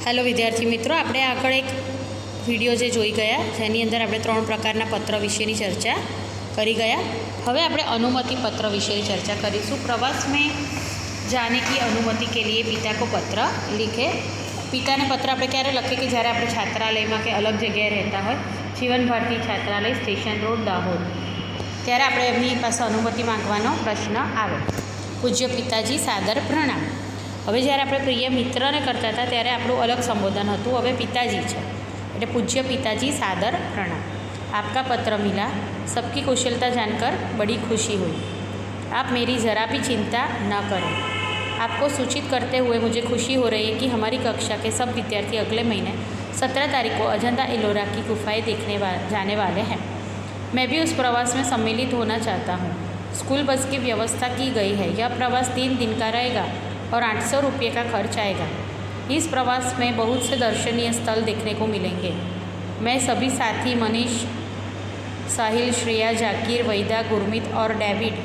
Hello विद्यार्थी मित्रों, આપણે આગળ એક વિડિયો જે જોઈ ગયા જેની અંદર આપણે 3 પ્રકારના પત્ર વિશેની ચર્ચા કરી ગયા। હવે આપણે अनुमति पत्र વિશેની ચર્ચા કરીશું। प्रवास में जाने की अनुमति के लिए पिता को पत्र लिखे। पिताने पत्र આપણે ક્યારે લખીએ કે જ્યારે આપણે છાત્રાલયમાં કે અલગ જગ્યાએ રહેતા હોય, જીવન ભારતી છાત્રાલય સ્ટેશન રોડ દાહોદ, ત્યારે આપણે એમની પાસે अनुमति માંગવાનો પ્રશ્ન આવે। પૂજ્ય પિતાજી સાદર પ્રણામ। હવે જ્યારે આપણે પ્રિય મિત્રને કરતા હતા ત્યારે આપણું અલગ સંબોધન હતું, હવે પિતાજી છે એટલે પૂજ્ય पिताजी सादर प्रणाम। आपका पत्र मिला, सबकी कुशलता जानकर बड़ी खुशी हुई। आप मेरी ज़रा भी चिंता न करें। आपको सूचित करते हुए मुझे खुशी हो रही है कि हमारी कक्षा के सब विद्यार्थी अगले महीने 17 तारीख को अजंता एलोरा की गुफाएँ जाने वाले हैं। मैं भी उस प्रवास में सम्मिलित होना चाहता हूँ। स्कूल बस की व्यवस्था की गई है। यह प्रवास 3 दिन का रहेगा और 800 रुपये का खर्च आएगा। इस प्रवास में बहुत से दर्शनीय स्थल देखने को मिलेंगे। मैं सभी साथी मनीष, साहिल, श्रेया, जाकिर, वैदा, गुरमीत और डेविड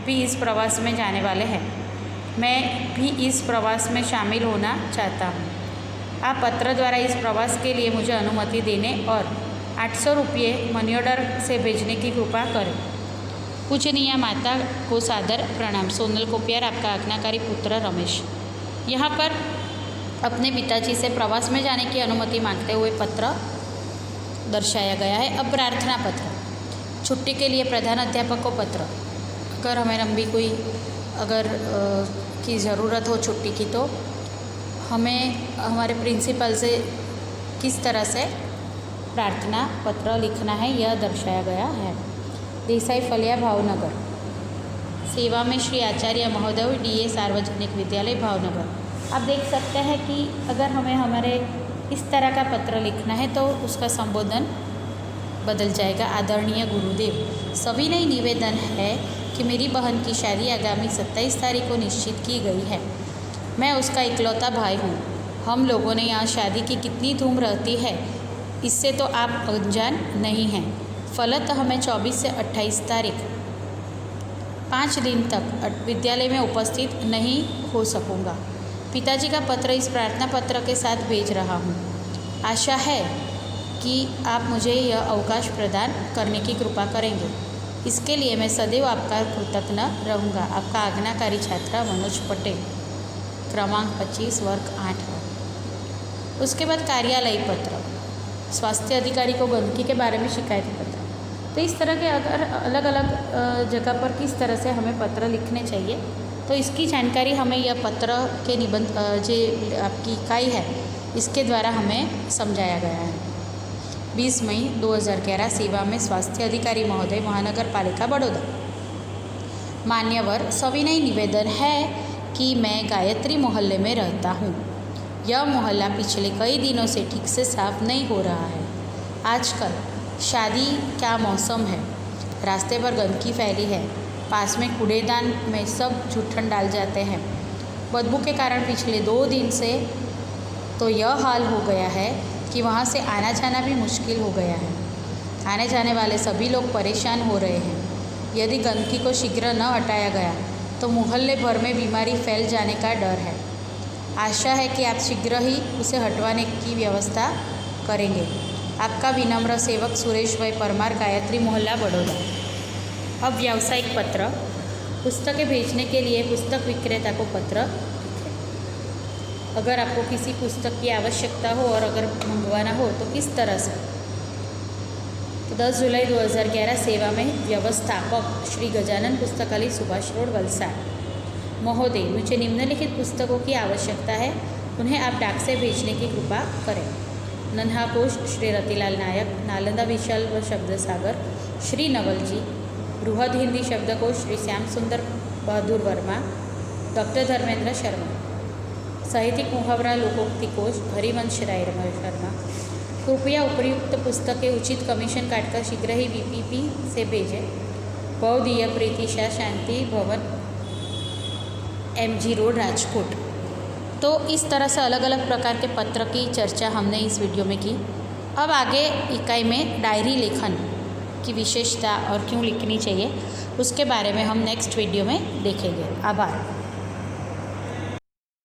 भी इस प्रवास में जाने वाले हैं। मैं भी इस प्रवास में शामिल होना चाहता हूँ। आप पत्र द्वारा इस प्रवास के लिए मुझे अनुमति देने और 800 रुपये मनी ऑर्डर से भेजने की कृपा करें। पूजनीय माता को सादर प्रणाम। सोनल कोपियार, आपका आज्ञाकारी पुत्र रमेश। यहाँ पर अपने पिताजी से प्रवास में जाने की अनुमति मांगते हुए पत्र दर्शाया गया है। अब प्रार्थना पत्र। छुट्टी के लिए प्रधान अध्यापक को पत्र। अगर हमें लंबी कोई की ज़रूरत हो छुट्टी की, तो हमें हमारे प्रिंसिपल से किस तरह से प्रार्थना पत्र लिखना है यह दर्शाया गया है। देसाई फलिया, भावनगर। सेवा में श्री आचार्य महोदय, DA सार्वजनिक विद्यालय भावनगर। आप देख सकते हैं कि अगर हमें हमारे इस तरह का पत्र लिखना है तो उसका संबोधन बदल जाएगा। आदरणीय गुरुदेव, सविनय निवेदन है कि मेरी बहन की शादी आगामी 27 तारीख को निश्चित की गई है। मैं उसका इकलौता भाई हूँ। हम लोगों ने यहाँ शादी की कितनी धूम रहती है इससे तो आप अनजान नहीं हैं। फलतः हमें 24 से 28 तारीख 5 दिन तक विद्यालय में उपस्थित नहीं हो सकूँगा। पिताजी का पत्र इस प्रार्थना पत्र के साथ भेज रहा हूँ। आशा है कि आप मुझे यह अवकाश प्रदान करने की कृपा करेंगे। इसके लिए मैं सदैव आपका कृतज्ञ रहूँगा। आपका आज्ञाकारी छात्रा मनोज पटेल, क्रमांक 25, वर्ग 8। उसके बाद कार्यालय पत्र। स्वास्थ्य अधिकारी को गंदगी के बारे में शिकायत पत्र। तो इस तरह के अगर अलग अलग जगह पर किस तरह से हमें पत्र लिखने चाहिए, तो इसकी जानकारी हमें यह पत्र के निबंध जो आपकी इकाई है इसके द्वारा हमें समझाया गया है। 20 मई 2011 सेवा में स्वास्थ्य अधिकारी महोदय, महानगर पालिका बड़ौदा। मान्यवर, सविनय निवेदन है कि मैं गायत्री मोहल्ले में रहता हूँ। यह मोहल्ला पिछले कई दिनों से ठीक से साफ नहीं हो रहा है। आजकल शादी का मौसम है, रास्ते पर गंदगी फैली है। पास में कूड़ेदान में सब जूठन डाल जाते हैं। बदबू के कारण पिछले 2 दिन से तो यह हाल हो गया है कि वहाँ से आना जाना भी मुश्किल हो गया है। आने जाने वाले सभी लोग परेशान हो रहे हैं। यदि गंदगी को शीघ्र न हटाया गया तो मोहल्ले भर में बीमारी फैल जाने का डर है। आशा है कि आप शीघ्र ही उसे हटवाने की व्यवस्था करेंगे। आपका विनम्र सेवक सुरेश भाई परमार, गायत्री मोहल्ला बड़ौदा। अब व्यावसायिक पत्र। पुस्तकें भेजने के लिए पुस्तक विक्रेता को पत्र। अगर आपको किसी पुस्तक की आवश्यकता हो और अगर मंगवाना हो तो किस तरह से, तो 10 जुलाई 2011 सेवा में व्यवस्थापक श्री गजानन पुस्तकालय, सुभाष रोड, वलसाड। महोदय, मुझे निम्नलिखित पुस्तकों की आवश्यकता है, उन्हें आप डाक से भेजने की कृपा करें। नन्हा कोश श्री रतिलाल नायक, नालंदा विशाल व शब्द सागर श्री नवल जी, बृहद हिंदी शब्दकोश श्री श्याम सुंदर बहादुर वर्मा, डॉक्टर धर्मेंद्र शर्मा। साहित्यिक मुहावरा लोकोक्ति कोश हरिवंश राय शर्मा। कृपया उपयुक्त पुस्तकें उचित कमीशन काटकर शीघ्र ही VPP से भेजें। बहुदीय प्रीतिशा शांति भवन, MG रोड, राजकोट। तो इस तरह से अलग अलग प्रकार के पत्र की चर्चा हमने इस वीडियो में की। अब आगे इकाई में डायरी लेखन की विशेषता और क्यों लिखनी चाहिए उसके बारे में हम नेक्स्ट वीडियो में देखेंगे। आभार।